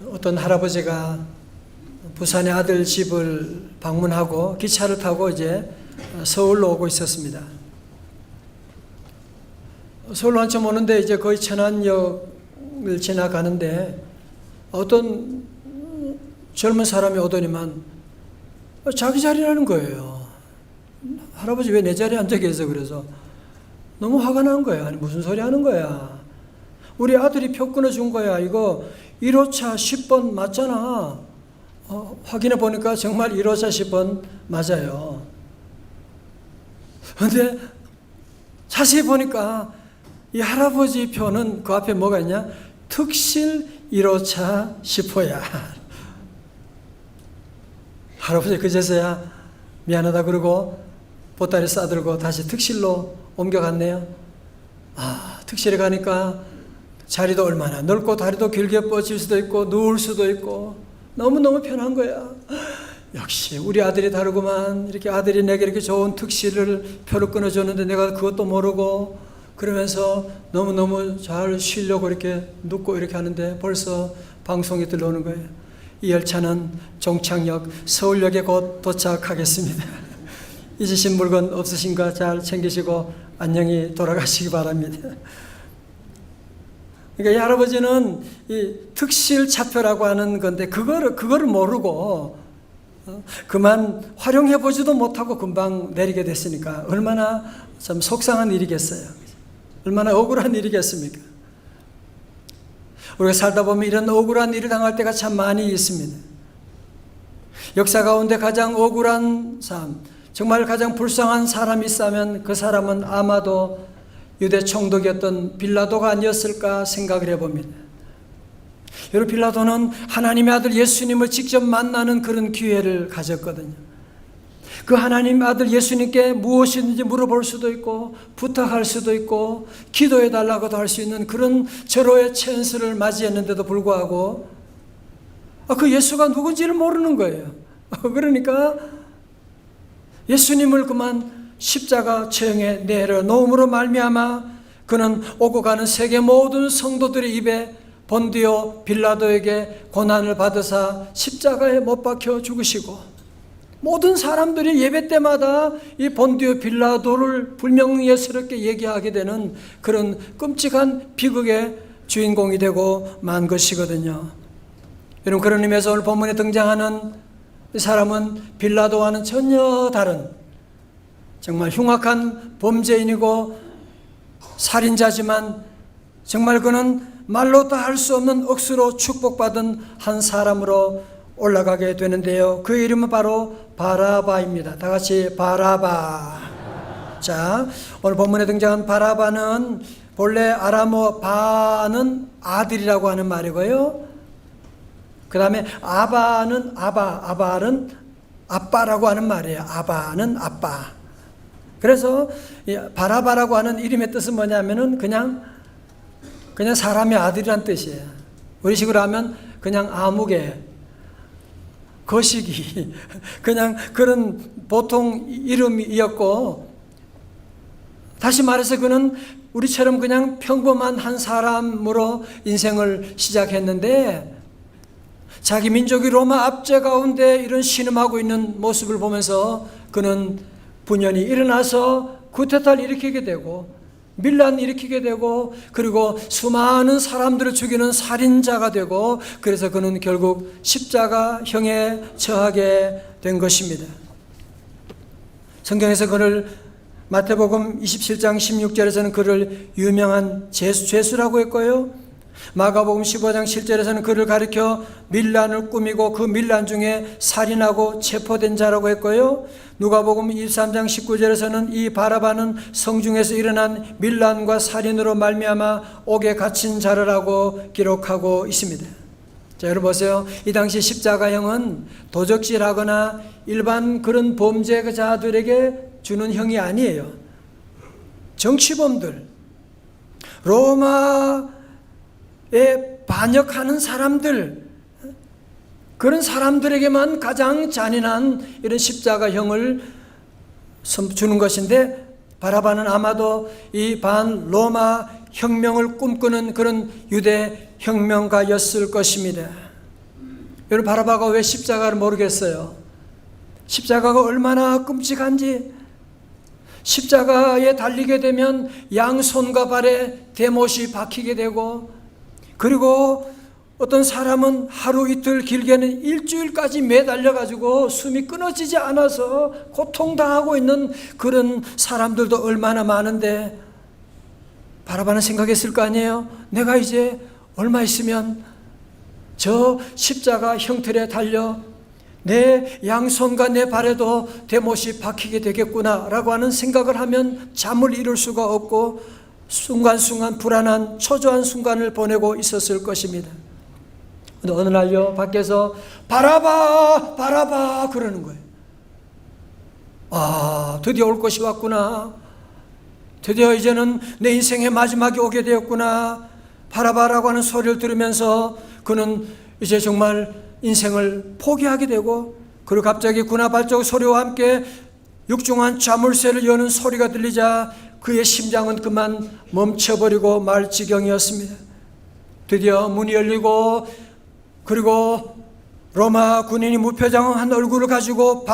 어떤 할아버지가 부산의 아들 집을 방문하고 기차를 타고 이제 서울로 오고 있었습니다. 서울로 한참 오는데 이제 거의 천안역을 지나가는데 어떤 젊은 사람이 오더니만 자기 자리라는 거예요. 할아버지 왜 내 자리에 앉아 계세요? 그래서 너무 화가 난 거야. 아니 무슨 소리 하는 거야. 우리 아들이 표 끊어준 거야. 이거 1호차 10번 맞잖아. 확인해 보니까 정말 1호차 10번 맞아요. 근데 자세히 보니까 이 할아버지 표는 그 앞에 뭐가 있냐? 특실 1호차 10호야. 할아버지 그제서야 미안하다 그러고 보따리 싸들고 다시 특실로 옮겨갔네요. 특실에 가니까 자리도 얼마나 넓고 다리도 길게 뻗칠 수도 있고 누울 수도 있고 너무너무 편한 거야. 역시 우리 아들이 다르구만. 이렇게 아들이 내게 이렇게 좋은 특실을 표를 끊어줬는데 내가 그것도 모르고 그러면서 너무너무 잘 쉬려고 이렇게 눕고 이렇게 하는데 벌써 방송이 들어오는 거예요. 이 열차는 종착역 서울역에 곧 도착하겠습니다. 잊으신 물건 없으신가 잘 챙기시고 안녕히 돌아가시기 바랍니다. 그러니까 이 할아버지는 이 특실 차표라고 하는 건데 그거를 모르고 그만 활용해 보지도 못하고 금방 내리게 됐으니까 얼마나 참 속상한 일이겠어요. 얼마나 억울한 일이겠습니까? 우리가 살다 보면 이런 억울한 일을 당할 때가 참 많이 있습니다. 역사 가운데 가장 억울한 삶, 정말 가장 불쌍한 사람이 있다면 그 사람은 아마도 유대 총독이었던 빌라도가 아니었을까 생각을 해봅니다. 여러분, 빌라도는 하나님의 아들 예수님을 직접 만나는 그런 기회를 가졌거든요. 그 하나님 아들 예수님께 무엇이든지 물어볼 수도 있고 부탁할 수도 있고 기도해 달라고도 할 수 있는 그런 절호의 찬스를 맞이했는데도 불구하고 그 예수가 누군지를 모르는 거예요. 그러니까 예수님을 그만 십자가 처형에 내려놓음으로 말미암아 그는 오고 가는 세계 모든 성도들의 입에 본디오 빌라도에게 고난을 받으사 십자가에 못 박혀 죽으시고 모든 사람들이 예배 때마다 이 본디오 빌라도를 불명예스럽게 얘기하게 되는 그런 끔찍한 비극의 주인공이 되고 만 것이거든요. 여러분, 그런 의미에서 오늘 본문에 등장하는 이 사람은 빌라도와는 전혀 다른 정말 흉악한 범죄인이고 살인자지만 정말 그는 말로 다 할 수 없는 억수로 축복받은 한 사람으로 올라가게 되는데요. 그 이름은 바로 바라바입니다. 다 같이 바라바. 자, 오늘 본문에 등장한 바라바는 본래 아람어 바는 아들이라고 하는 말이고요. 그 다음에 아바는 아바는 아빠라고 하는 말이에요. 아바는 아빠. 그래서 바라바라고 하는 이름의 뜻은 뭐냐면은 그냥 사람의 아들이란 뜻이에요. 우리식으로 하면 그냥 아무개, 거시기, 그냥 그런 보통 이름이었고, 다시 말해서 그는 우리처럼 그냥 평범한 한 사람으로 인생을 시작했는데, 자기 민족이 로마 압제 가운데 이런 신음하고 있는 모습을 보면서 그는 분연히 일어나서 쿠데타를 일으키게 되고 밀란 일으키게 되고 그리고 수많은 사람들을 죽이는 살인자가 되고 그래서 그는 결국 십자가형에 처하게 된 것입니다. 성경에서 그를 마태복음 27장 16절에서는 그를 유명한 죄수라고 했고요. 마가복음 15장 7절에서는 그를 가리켜 밀란을 꾸미고 그 밀란 중에 살인하고 체포된 자라고 했고요. 누가복음 23장 19절에서는 이 바라바는 성중에서 일어난 밀란과 살인으로 말미암아 옥에 갇힌 자라고 기록하고 있습니다. 자, 여러분 보세요. 이 당시 십자가형은 도적질하거나 일반 그런 범죄자들에게 주는 형이 아니에요. 정치범들, 로마에 반역하는 사람들, 그런 사람들에게만 가장 잔인한 이런 십자가형을 주는 것인데 바라바는 아마도 이 반로마 혁명을 꿈꾸는 그런 유대 혁명가였을 것입니다. 여러분, 바라바가 왜 십자가를 모르겠어요? 십자가가 얼마나 끔찍한지. 십자가에 달리게 되면 양손과 발에 대못이 박히게 되고, 그리고 어떤 사람은 하루 이틀 길게는 일주일까지 매달려 가지고 숨이 끊어지지 않아서 고통당하고 있는 그런 사람들도 얼마나 많은데, 바라바는 생각했을 거 아니에요? 내가 이제 얼마 있으면 저 십자가 형틀에 달려 내 양손과 내 발에도 대못이 박히게 되겠구나 라고 하는 생각을 하면 잠을 이룰 수가 없고 순간순간 불안한 초조한 순간을 보내고 있었을 것입니다. 근데 어느 날요, 밖에서 바라바 바라바 그러는 거예요. 아, 드디어 올 것이 왔구나. 드디어 이제는 내 인생의 마지막이 오게 되었구나. 바라바라고 하는 소리를 들으면서 그는 이제 정말 인생을 포기하게 되고, 그리고 갑자기 군화발적 소리와 함께 육중한 자물쇠를 여는 소리가 들리자 그의 심장은 그만 멈춰버리고 말 지경이었습니다. 드디어 문이 열리고, 그리고 로마 군인이 무표정한 얼굴을 가지고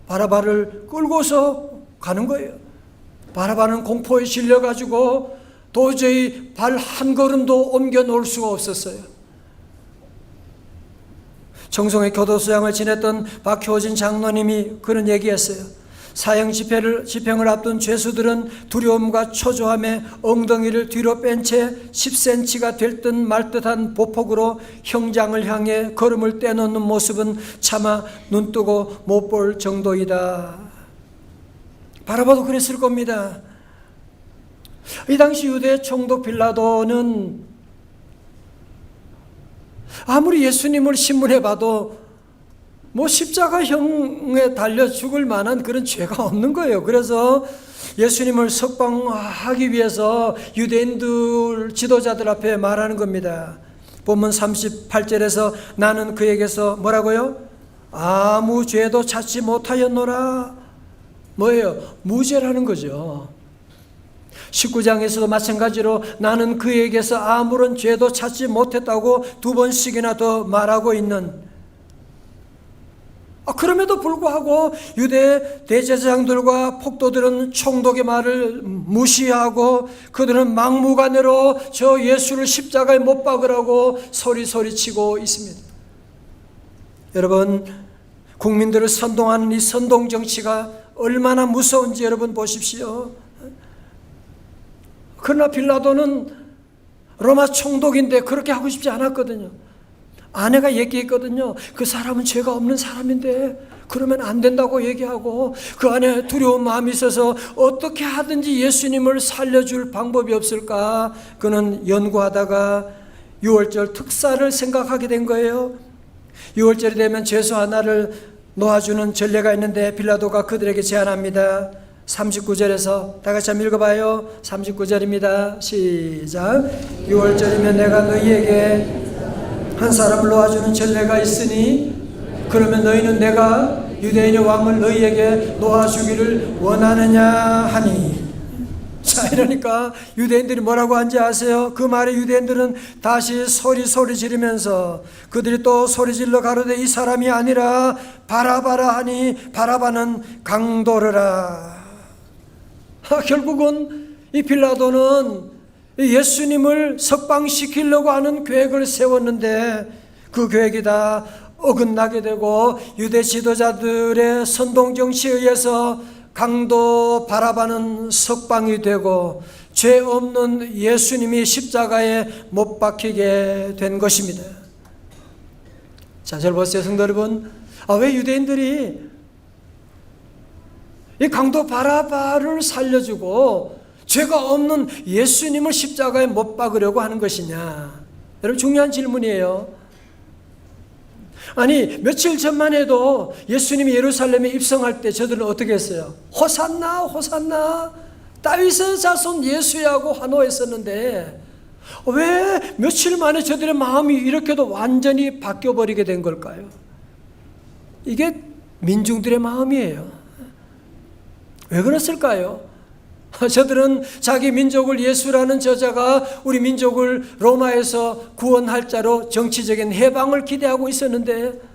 바라바를 끌고서 가는 거예요. 바라바는 공포에 질려가지고 도저히 발 한 걸음도 옮겨 놓을 수가 없었어요. 청송의 교도소장을 지냈던 박효진 장로님이 그런 얘기했어요. 사형 집행을 앞둔 죄수들은 두려움과 초조함에 엉덩이를 뒤로 뺀 채 10cm가 될 듯 말 듯한 보폭으로 형장을 향해 걸음을 떼놓는 모습은 차마 눈뜨고 못 볼 정도이다. 바라봐도 그랬을 겁니다. 이 당시 유대 총독 빌라도는 아무리 예수님을 신문해 봐도 뭐 십자가형에 달려 죽을 만한 그런 죄가 없는 거예요. 그래서 예수님을 석방하기 위해서 유대인들 지도자들 앞에 말하는 겁니다. 본문 38절에서 나는 그에게서 뭐라고요? 아무 죄도 찾지 못하였노라. 뭐예요? 무죄라는 거죠. 19장에서도 마찬가지로 나는 그에게서 아무런 죄도 찾지 못했다고 2번씩이나 더 말하고 있는, 그럼에도 불구하고 유대 대제사장들과 폭도들은 총독의 말을 무시하고 그들은 막무가내로 저 예수를 십자가에 못 박으라고 소리치고 있습니다. 여러분, 국민들을 선동하는 이 선동 정치가 얼마나 무서운지 여러분 보십시오. 그러나 빌라도는 로마 총독인데 그렇게 하고 싶지 않았거든요. 아내가 얘기했거든요. 그 사람은 죄가 없는 사람인데 그러면 안 된다고 얘기하고, 그 안에 두려운 마음이 있어서 어떻게 하든지 예수님을 살려줄 방법이 없을까 그는 연구하다가 6월절 특사를 생각하게 된 거예요. 6월절이 되면 죄수 하나를 놓아주는 전례가 있는데 빌라도가 그들에게 제안합니다. 39절에서 다 같이 한번 읽어봐요. 39절입니다. 시작. 6월절이면 내가 너희에게 한 사람을 놓아주는 전례가 있으니 그러면 너희는 내가 유대인의 왕을 너희에게 놓아주기를 원하느냐 하니. 자, 이러니까 유대인들이 뭐라고 한지 아세요? 그 말에 유대인들은 다시 소리 지르면서 그들이 또 소리 질러 가로되 이 사람이 아니라 바라바라 하니 바라바는 강도르라. 결국은 이 빌라도는 예수님을 석방시키려고 하는 계획을 세웠는데 그 계획이 다 어긋나게 되고 유대 지도자들의 선동정치에 의해서 강도 바라바는 석방이 되고 죄 없는 예수님이 십자가에 못 박히게 된 것입니다. 자, 잘 보세요, 성도 여러분. 왜 유대인들이 이 강도 바라바를 살려주고 죄가 없는 예수님을 십자가에 못 박으려고 하는 것이냐? 여러분, 중요한 질문이에요. 아니, 며칠 전만 해도 예수님이 예루살렘에 입성할 때 저들은 어떻게 했어요? 호산나 호산나 다윗의 자손 예수야고 환호했었는데 왜 며칠 만에 저들의 마음이 이렇게도 완전히 바뀌어버리게 된 걸까요? 이게 민중들의 마음이에요. 왜 그랬을까요? 저들은 자기 민족을 예수라는 저자가 우리 민족을 로마에서 구원할 자로 정치적인 해방을 기대하고 있었는데,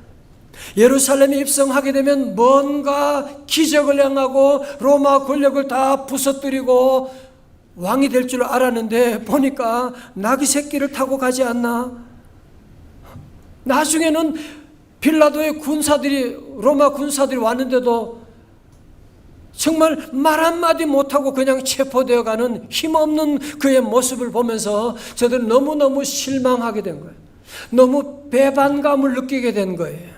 예루살렘에 입성하게 되면 뭔가 기적을 행하고 로마 권력을 다 부서뜨리고 왕이 될 줄 알았는데 보니까 나귀 새끼를 타고 가지 않나. 나중에는 빌라도의 군사들이, 로마 군사들이 왔는데도 정말 말 한마디 못하고 그냥 체포되어 가는 힘없는 그의 모습을 보면서 저들은 너무너무 실망하게 된 거예요. 너무 배반감을 느끼게 된 거예요.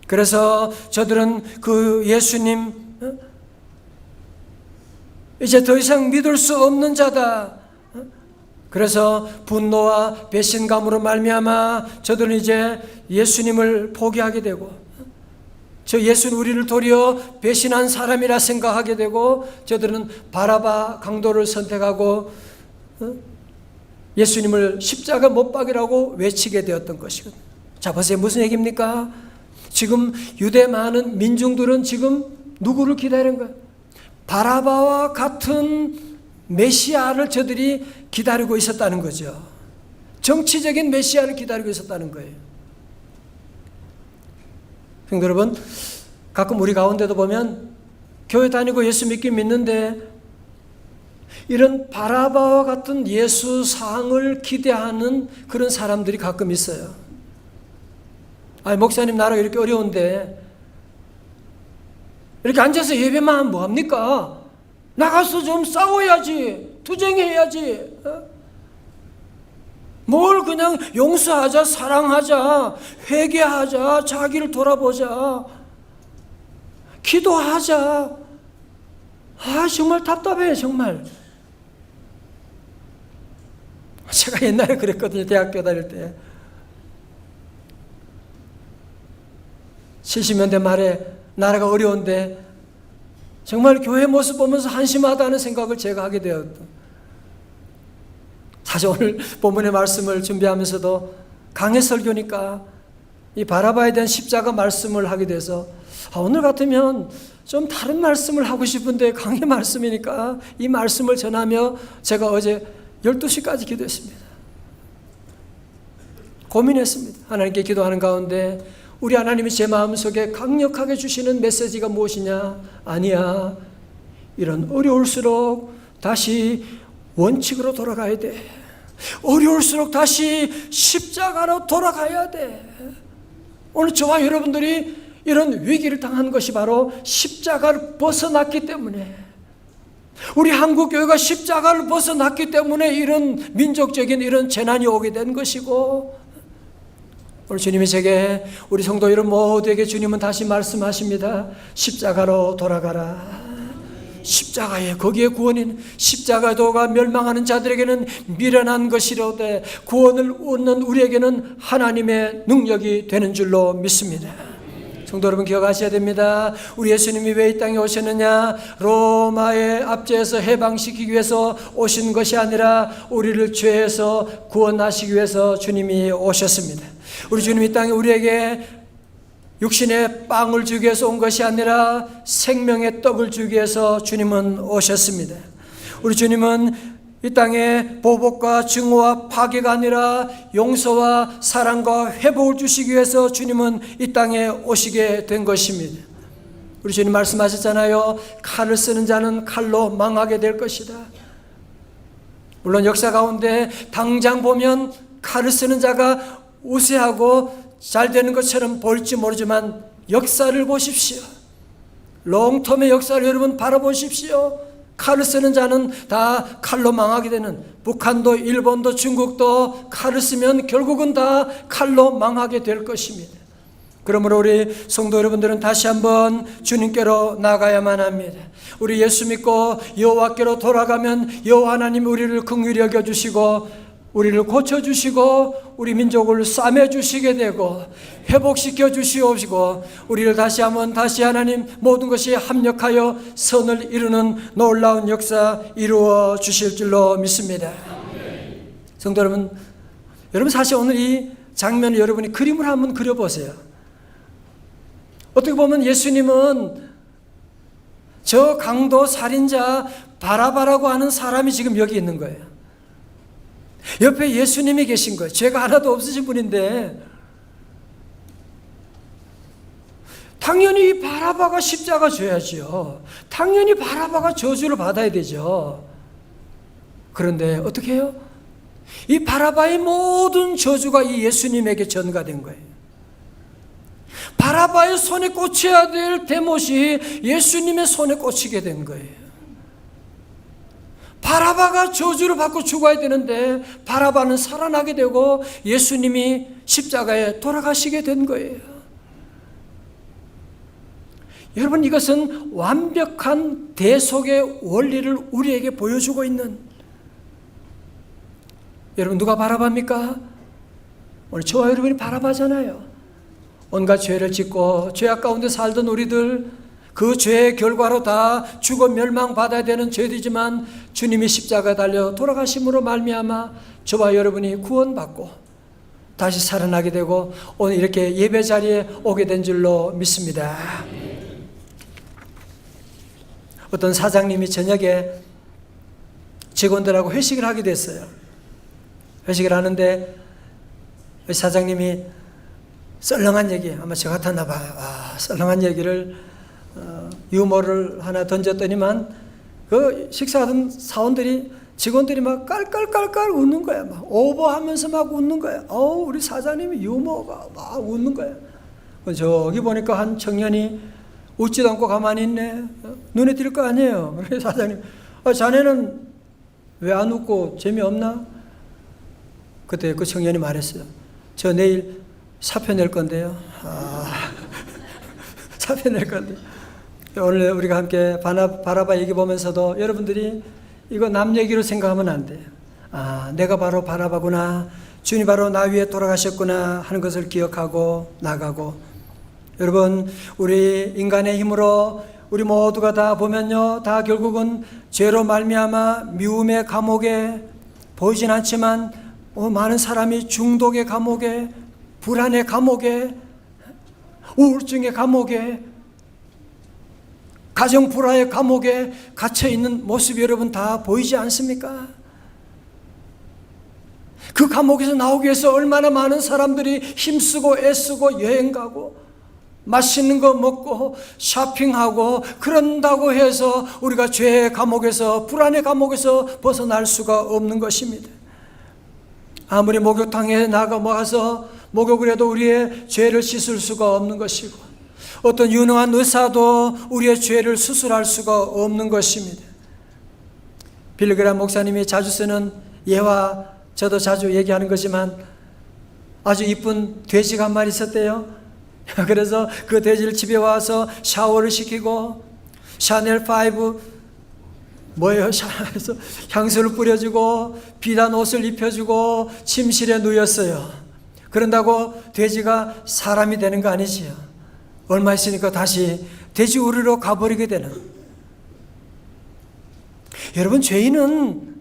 그래서 저들은 그 예수님, 이제 더 이상 믿을 수 없는 자다. 그래서 분노와 배신감으로 말미암아 저들은 이제 예수님을 포기하게 되고, 저 예수는 우리를 도리어 배신한 사람이라 생각하게 되고, 저들은 바라바 강도를 선택하고 예수님을 십자가 못 박이라고 외치게 되었던 것이거든요. 자, 보세요. 무슨 얘기입니까? 지금 유대 많은 민중들은 지금 누구를 기다리는 거예요? 바라바와 같은 메시아를 저들이 기다리고 있었다는 거죠. 정치적인 메시아를 기다리고 있었다는 거예요. 성도 여러분, 가끔 우리 가운데도 보면 교회 다니고 예수 믿긴 믿는데 이런 바라바와 같은 예수 상을 기대하는 그런 사람들이 가끔 있어요. 아니, 목사님 나라가 이렇게 어려운데 이렇게 앉아서 예배만 하면 뭐합니까? 나가서 좀 싸워야지, 투쟁해야지. 뭘 그냥 용서하자, 사랑하자, 회개하자, 자기를 돌아보자, 기도하자. 정말 답답해요, 정말. 제가 옛날에 그랬거든요, 대학교 다닐 때. 70년대 말에 나라가 어려운데 정말 교회 모습 보면서 한심하다는 생각을 제가 하게 되었다. 사실 오늘 본문의 말씀을 준비하면서도 강해 설교니까 이 바라바에 대한 십자가 말씀을 하게 돼서 오늘 같으면 좀 다른 말씀을 하고 싶은데 강해 말씀이니까 이 말씀을 전하며 제가 어제 12시까지 기도했습니다. 고민했습니다. 하나님께 기도하는 가운데 우리 하나님이 제 마음속에 강력하게 주시는 메시지가 무엇이냐? 아니야, 이런 어려울수록 다시 원칙으로 돌아가야 돼. 어려울수록 다시 십자가로 돌아가야 돼. 오늘 저와 여러분들이 이런 위기를 당한 것이 바로 십자가를 벗어났기 때문에, 우리 한국교회가 십자가를 벗어났기 때문에 이런 민족적인 이런 재난이 오게 된 것이고, 오늘 주님이 제게, 우리 성도 여러분 모두에게 주님은 다시 말씀하십니다. 십자가로 돌아가라. 십자가에, 거기에 구원인 십자가도가 멸망하는 자들에게는 미련한 것이로되 구원을 얻는 우리에게는 하나님의 능력이 되는 줄로 믿습니다. 성도 여러분 기억하셔야 됩니다. 우리 예수님이 왜 이 땅에 오셨느냐? 로마의 압제에서 해방시키기 위해서 오신 것이 아니라 우리를 죄에서 구원하시기 위해서 주님이 오셨습니다. 우리 주님이 이 땅에 우리에게 육신의 빵을 주기 위해서 온 것이 아니라 생명의 떡을 주기 위해서 주님은 오셨습니다. 우리 주님은 이 땅에 보복과 증오와 파괴가 아니라 용서와 사랑과 회복을 주시기 위해서 주님은 이 땅에 오시게 된 것입니다. 우리 주님 말씀하셨잖아요. 칼을 쓰는 자는 칼로 망하게 될 것이다. 물론 역사 가운데 당장 보면 칼을 쓰는 자가 우세하고 잘 되는 것처럼 보일지 모르지만 역사를 보십시오. 롱텀의 역사를 여러분 바라보십시오. 칼을 쓰는 자는 다 칼로 망하게 되는, 북한도 일본도 중국도 칼을 쓰면 결국은 다 칼로 망하게 될 것입니다. 그러므로 우리 성도 여러분들은 다시 한번 주님께로 나가야만 합니다. 우리 예수 믿고 여호와께로 돌아가면 여호와 하나님이 우리를 긍휼히 여겨주시고 우리를 고쳐주시고 우리 민족을 싸매주시게 되고 회복시켜 주시옵시고 우리를 다시 한번 다시 하나님 모든 것이 합력하여 선을 이루는 놀라운 역사 이루어 주실 줄로 믿습니다. 성도 여러분, 사실 오늘 이 장면을 여러분이 그림을 한번 그려보세요. 어떻게 보면 예수님은 저 강도 살인자 바라바라고 하는 사람이 지금 여기 있는 거예요. 옆에 예수님이 계신 거예요. 죄가 하나도 없으신 분인데 당연히 이 바라바가 십자가 져야죠. 당연히 바라바가 저주를 받아야 되죠. 그런데 어떻게 해요? 이 바라바의 모든 저주가 이 예수님에게 전가된 거예요. 바라바의 손에 꽂혀야 될 대못이 예수님의 손에 꽂히게 된 거예요. 바라바가 저주를 받고 죽어야 되는데 바라바는 살아나게 되고 예수님이 십자가에 돌아가시게 된 거예요. 여러분, 이것은 완벽한 대속의 원리를 우리에게 보여주고 있는, 여러분 누가 바라바입니까? 오늘 저와 여러분이 바라바잖아요. 온갖 죄를 짓고 죄악 가운데 살던 우리들, 그 죄의 결과로 다 죽어 멸망받아야 되는 죄들이지만 주님이 십자가에 달려 돌아가심으로 말미암아 저와 여러분이 구원받고 다시 살아나게 되고 오늘 이렇게 예배 자리에 오게 된 줄로 믿습니다. 어떤 사장님이 저녁에 직원들하고 회식을 하게 됐어요. 회식을 하는데 사장님이 썰렁한 얘기, 아마 저 같았나 봐요. 썰렁한 얘기를 유머를 하나 던졌더니만 그 식사하던 사원들이, 직원들이 막 깔깔깔깔 웃는 거야. 막 오버하면서 막 웃는 거야. 우리 사장님이 유머가 막 웃는 거야. 저기 보니까 한 청년이 웃지도 않고 가만히 있네. 눈에 띌 거 아니에요. 그래서 사장님, 자네는 왜 안 웃고 재미없나? 그때 그 청년이 말했어요. 저 내일 사표 낼 건데요. 사표 낼 건데. 오늘 우리가 함께 바라바 얘기 보면서도 여러분들이 이거 남 얘기로 생각하면 안 돼요. 내가 바로 바라바구나. 주님 바로 나 위에 돌아가셨구나 하는 것을 기억하고 나가고, 여러분, 우리 인간의 힘으로 우리 모두가 다 보면요, 다 결국은 죄로 말미암아 미움의 감옥에, 보이진 않지만 많은 사람이 중독의 감옥에, 불안의 감옥에, 우울증의 감옥에, 가정 불화의 감옥에 갇혀 있는 모습이 여러분 다 보이지 않습니까? 그 감옥에서 나오기 위해서 얼마나 많은 사람들이 힘쓰고 애쓰고 여행 가고 맛있는 거 먹고 쇼핑하고 그런다고 해서 우리가 죄의 감옥에서, 불안의 감옥에서 벗어날 수가 없는 것입니다. 아무리 목욕탕에 나가서 목욕을 해도 우리의 죄를 씻을 수가 없는 것이고, 어떤 유능한 의사도 우리의 죄를 수술할 수가 없는 것입니다. 빌리그람 목사님이 자주 쓰는 예화, 저도 자주 얘기하는 거지만 아주 이쁜 돼지가 한 마리 있었대요. 그래서 그 돼지를 집에 와서 샤워를 시키고 샤넬5 뭐예요? 샤넬에서 향수를 뿌려주고 비단 옷을 입혀주고 침실에 누웠어요. 그런다고 돼지가 사람이 되는 거 아니지요. 얼마 있으니까 다시 돼지 우리로 가버리게 되는. 여러분, 죄인은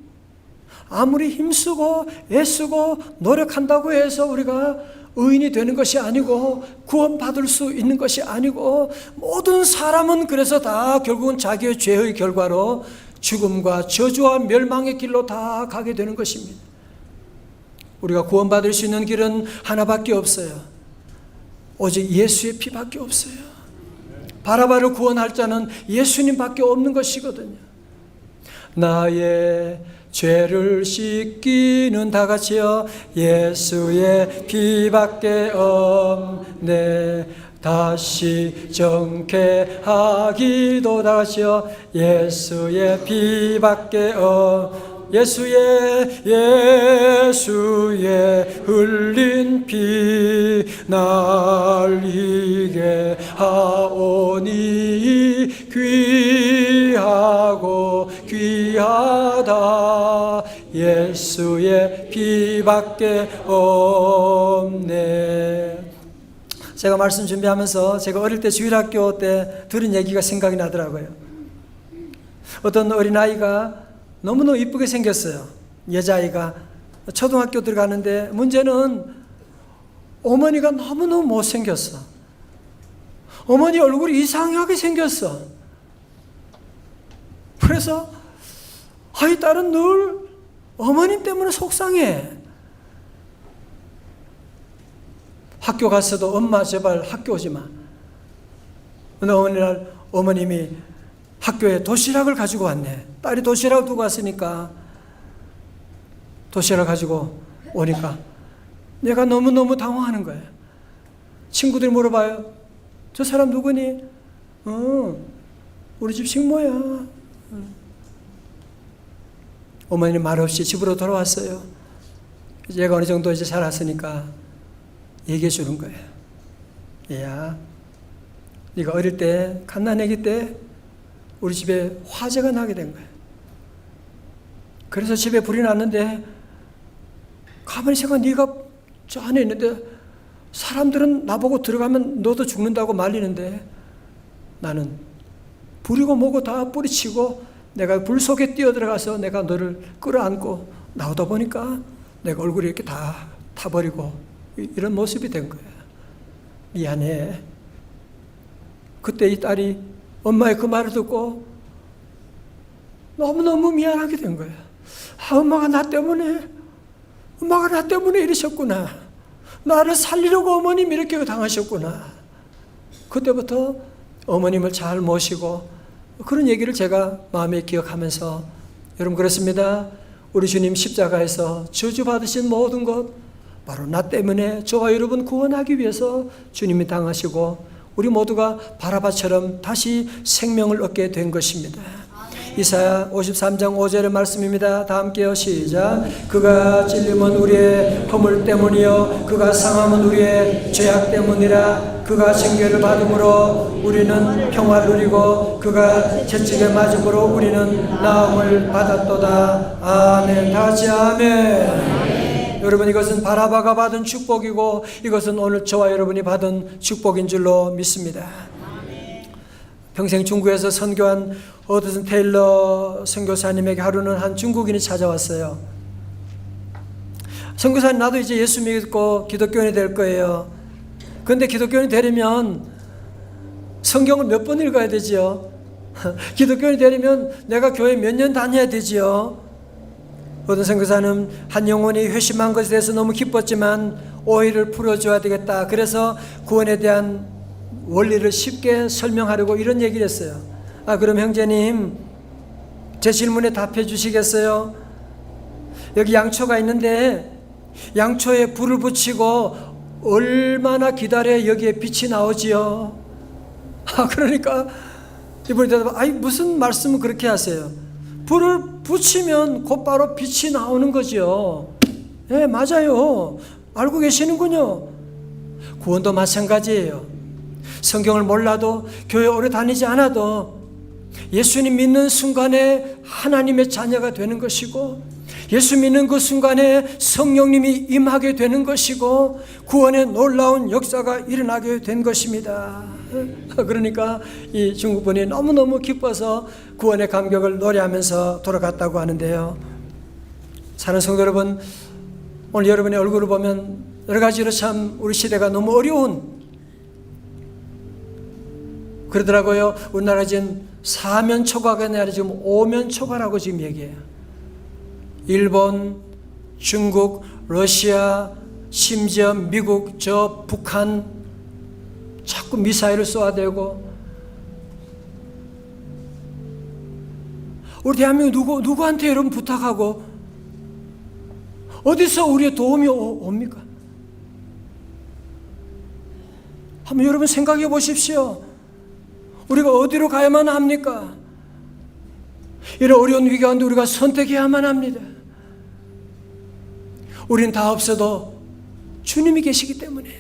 아무리 힘쓰고 애쓰고 노력한다고 해서 우리가 의인이 되는 것이 아니고 구원받을 수 있는 것이 아니고, 모든 사람은 그래서 다 결국은 자기의 죄의 결과로 죽음과 저주와 멸망의 길로 다 가게 되는 것입니다. 우리가 구원받을 수 있는 길은 하나밖에 없어요. 오직 예수의 피밖에 없어요. 바라바를 구원할 자는 예수님밖에 없는 것이거든요. 나의 죄를 씻기는, 다 같이요. 예수의 피밖에 없네. 다시 정케하기도, 다 같이요. 예수의 피밖에 예수의 흘린 피 날리게 하오니 귀하고 귀하다. 예수의 피밖에 없네. 제가 말씀 준비하면서 제가 어릴 때 주일학교 때 들은 얘기가 생각이 나더라고요. 어떤 어린아이가 너무너무 이쁘게 생겼어요. 여자아이가 초등학교 들어가는데 문제는 어머니가 너무너무 못생겼어. 어머니 얼굴이 이상하게 생겼어. 그래서 이 딸은 늘 어머님 때문에 속상해. 학교 갔어도 엄마 제발 학교 오지 마. 근데 어느 날 어머님이 학교에 도시락을 가지고 왔네. 딸이 도시락을 두고 왔으니까 도시락을 가지고 오니까 내가 너무너무 당황하는 거예요. 친구들이 물어봐요. 저 사람 누구니? 우리 집 식모야. 어머니는 말없이 집으로 돌아왔어요. 얘가 어느 정도 이제 자랐으니까 얘기해 주는 거예요. 얘야, 네가 어릴 때, 갓난아기 때 우리 집에 화재가 나게 된 거예요. 그래서 집에 불이 났는데 가만히 생각해 네가 저 안에 있는데 사람들은 나보고 들어가면 너도 죽는다고 말리는데 나는 불이고 뭐고 다 뿌리치고 내가 불 속에 뛰어들어가서 내가 너를 끌어안고 나오다 보니까 내가 얼굴이 이렇게 다 타버리고 이런 모습이 된 거야. 미안해. 그때 이 딸이 엄마의 그 말을 듣고 너무너무 미안하게 된 거야. 엄마가 나 때문에 이러셨구나. 나를 살리려고 어머님이 이렇게 당하셨구나. 그때부터 어머님을 잘 모시고 그런 얘기를 제가 마음에 기억하면서 여러분 그렇습니다. 우리 주님 십자가에서 저주받으신 모든 것 바로 나 때문에 저와 여러분 구원하기 위해서 주님이 당하시고 우리 모두가 바라바처럼 다시 생명을 얻게 된 것입니다. 이사야 53장 5절의 말씀입니다. 다 함께요. 시작. 그가 찔림은 우리의 허물 때문이요 그가 상함은 우리의 죄악 때문이라. 그가 징계를 받음으로 우리는 평화를 누리고 그가 채찍에 맞음으로 우리는 나음을 받았도다. 아멘. 다시 아멘. 여러분 이것은 바라바가 받은 축복이고 이것은 오늘 저와 여러분이 받은 축복인 줄로 믿습니다. 평생 중국에서 선교한 어드슨 테일러 선교사님에게 하루는 한 중국인이 찾아왔어요. 선교사님 나도 이제 예수 믿고 기독교인이 될 거예요. 그런데 기독교인이 되려면 성경을 몇 번 읽어야 되지요? 기독교인이 되려면 내가 교회 몇 년 다녀야 되지요? 어떤 선교사는 한 영혼이 회심한 것에 대해서 너무 기뻤지만 오해를 풀어줘야 되겠다. 그래서 구원에 대한 원리를 쉽게 설명하려고 이런 얘기를 했어요. 그럼 형제님 제 질문에 답해 주시겠어요? 여기 양초가 있는데 양초에 불을 붙이고 얼마나 기다려야 여기에 빛이 나오지요? 그러니까 이분이 대답, 무슨 말씀을 그렇게 하세요? 불을 붙이면 곧바로 빛이 나오는 거죠. 네, 맞아요. 알고 계시는군요. 구원도 마찬가지예요. 성경을 몰라도 교회 오래 다니지 않아도 예수님 믿는 순간에 하나님의 자녀가 되는 것이고 예수 믿는 그 순간에 성령님이 임하게 되는 것이고 구원의 놀라운 역사가 일어나게 된 것입니다. 그러니까 이 중국분이 너무너무 기뻐서 구원의 감격을 노래하면서 돌아갔다고 하는데요. 사랑하는 성도 여러분, 오늘 여러분의 얼굴을 보면 여러 가지로 참 우리 시대가 너무 어려운, 그러더라고요. 우리나라 지금 사면초가가 아니라 지금 오면초가라고 지금 얘기해요. 일본, 중국, 러시아, 심지어 미국, 저 북한 자꾸 미사일을 쏘아대고 우리 대한민국 누구한테 여러분 부탁하고 어디서 우리의 도움이 옵니까? 한번 여러분 생각해 보십시오. 우리가 어디로 가야만 합니까? 이런 어려운 위기 가운데 우리가 선택해야만 합니다. 우린 다 없어도 주님이 계시기 때문에.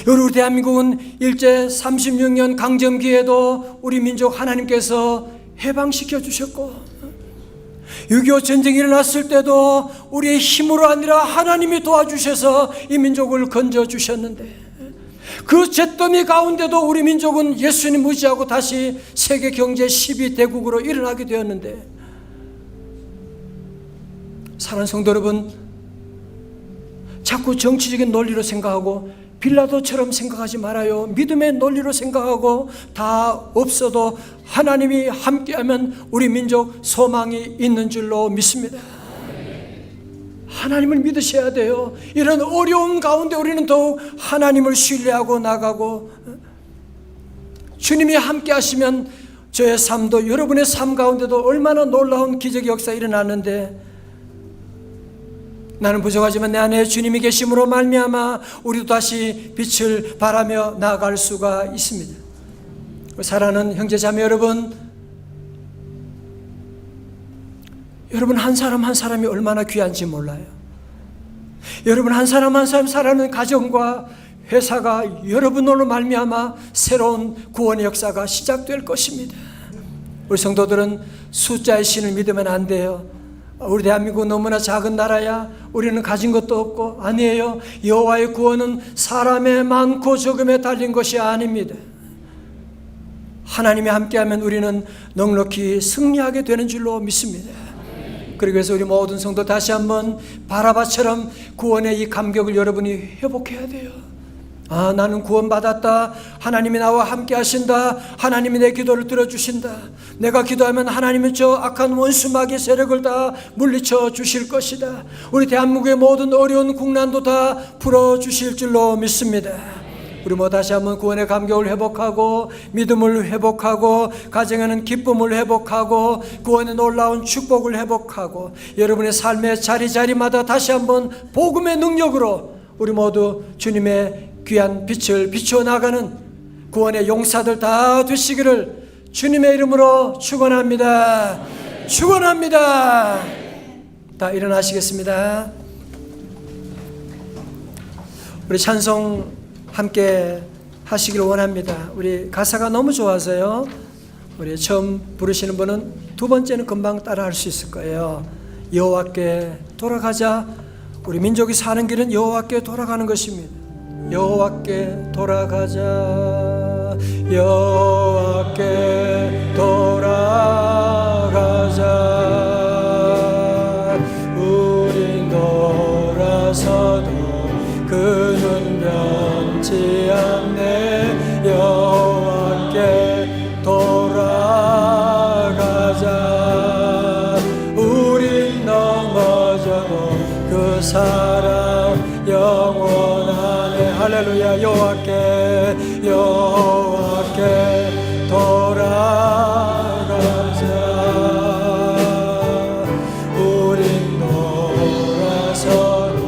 우리 대한민국은 일제 36년 강점기에도 우리 민족 하나님께서 해방시켜 주셨고 6.25 전쟁이 일어났을 때도 우리의 힘으로 아니라 하나님이 도와주셔서 이 민족을 건져주셨는데 그 잿더미 가운데도 우리 민족은 예수님 무시하고 다시 세계 경제 10위 대국으로 일어나게 되었는데, 사랑하는 성도 여러분, 자꾸 정치적인 논리로 생각하고 빌라도처럼 생각하지 말아요. 믿음의 논리로 생각하고 다 없어도 하나님이 함께하면 우리 민족 소망이 있는 줄로 믿습니다. 하나님을 믿으셔야 돼요. 이런 어려운 가운데 우리는 더욱 하나님을 신뢰하고 나가고, 주님이 함께 하시면 저의 삶도 여러분의 삶 가운데도 얼마나 놀라운 기적의 역사가 일어나는데, 나는 부족하지만 내 안에 주님이 계심으로 말미암아 우리도 다시 빛을 발하며 나아갈 수가 있습니다. 사랑하는 형제자매 여러분, 여러분 한 사람 한 사람이 얼마나 귀한지 몰라요. 여러분 한 사람 한 사람 살아가는 가정과 회사가 여러분으로 말미암아 새로운 구원의 역사가 시작될 것입니다. 우리 성도들은 숫자의 신을 믿으면 안 돼요. 우리 대한민국 너무나 작은 나라야 우리는 가진 것도 없고, 아니에요. 여호와의 구원은 사람의 많고 적음에 달린 것이 아닙니다. 하나님이 함께하면 우리는 넉넉히 승리하게 되는 줄로 믿습니다. 그리고 해서 우리 모든 성도 다시 한번 바라바처럼 구원의 이 감격을 여러분이 회복해야 돼요. 아, 나는 구원받았다. 하나님이 나와 함께 하신다. 하나님이 내 기도를 들어주신다. 내가 기도하면 하나님은 저 악한 원수 마귀의 세력을 다 물리쳐 주실 것이다. 우리 대한민국의 모든 어려운 국난도 다 풀어주실 줄로 믿습니다. 우리 다시 한번 구원의 감격을 회복하고, 믿음을 회복하고, 가정에는 기쁨을 회복하고, 구원의 놀라운 축복을 회복하고, 여러분의 삶의 자리자리마다 다시 한번 복음의 능력으로 우리 모두 주님의 귀한 빛을 비추어 나가는 구원의 용사들 다 되시기를 주님의 이름으로 축원합니다. 축원합니다. 다 일어나시겠습니다. 우리 찬송 함께 하시기를 원합니다. 우리 가사가 너무 좋아서요. 우리 처음 부르시는 분은 두 번째는 금방 따라 할 수 있을 거예요. 여호와께 돌아가자. 우리 민족이 사는 길은 여호와께 돌아가는 것입니다. 여호와께 돌아가자. 여호와께 돌아가자. 우린 돌아서도 그는 변치 않네. 여호와께 돌아가자. 우린 넘어져도 그 사랑 영원하네. 할렐루야. 여호와께 돌아가자. 우린 돌아서도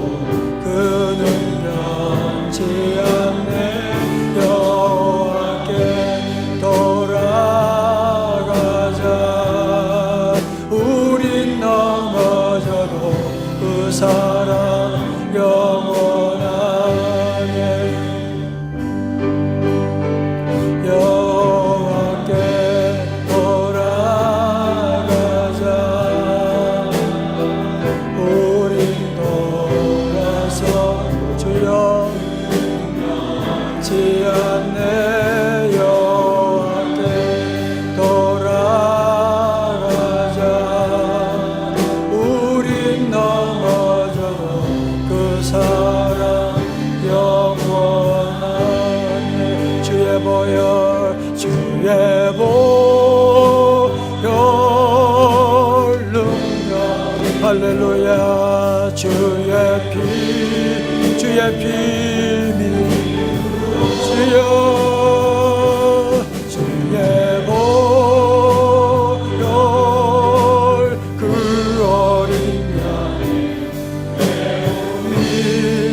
그는 변치 않네. 여호와께 돌아가자. 우린 넘어져도 그 사랑 영원하네. 여호와께 돌아가자. 우린 돌아서 주여 지 않네. 여호와께 돌아가자. 우린 넘어져도 그 사랑 영원하네. 주의 보혈 능력. 할렐루야. 주의 피미 주여. 주의 보혈 그 어린 양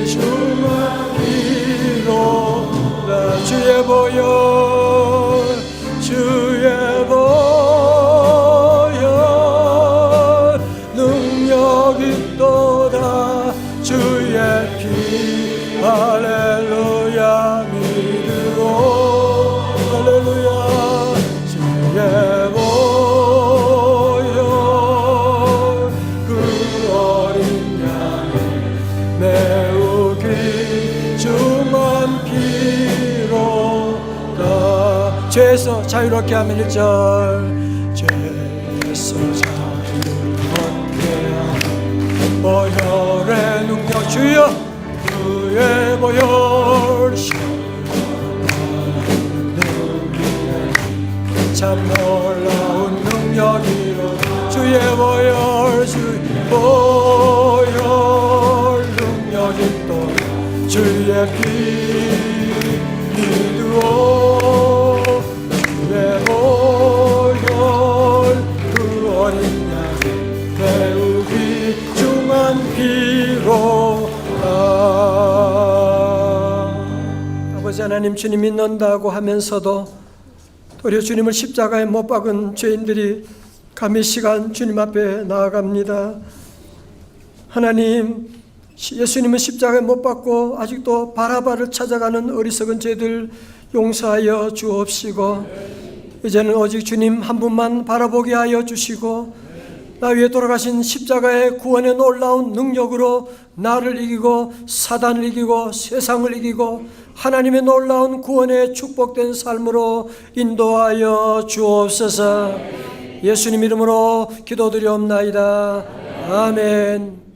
주만 기도다. 주의 보혈 능력 있도다. 주의 피 할렐루야 믿으오. 할렐루야. 주의 보혈 그 어린 양의 매우 귀중한 피로다. 죄에서 자유롭게 하면 1절. 죄에서 자유롭게 하면 보혈의 능력. 주여 주의 보혈 참 놀라운 능력이로 주의 보혈 능력이 또 주의 피 믿으오 주의 보혈 그 어린 양 매우 귀중한 피로다. 아버지 하나님, 주님 믿는다고 하면서도 도리어 주님을 십자가에 못 박은 죄인들이 감히 시간 주님 앞에 나아갑니다. 하나님, 예수님은 십자가에 못 박고 아직도 바라바를 찾아가는 어리석은 죄들 용서하여 주옵시고, 이제는 오직 주님 한 분만 바라보게 하여 주시고, 나 위에 돌아가신 십자가의 구원의 놀라운 능력으로 나를 이기고 사단을 이기고 세상을 이기고 하나님의 놀라운 구원의 축복된 삶으로 인도하여 주옵소서. 예수님 이름으로 기도드리옵나이다. 아멘.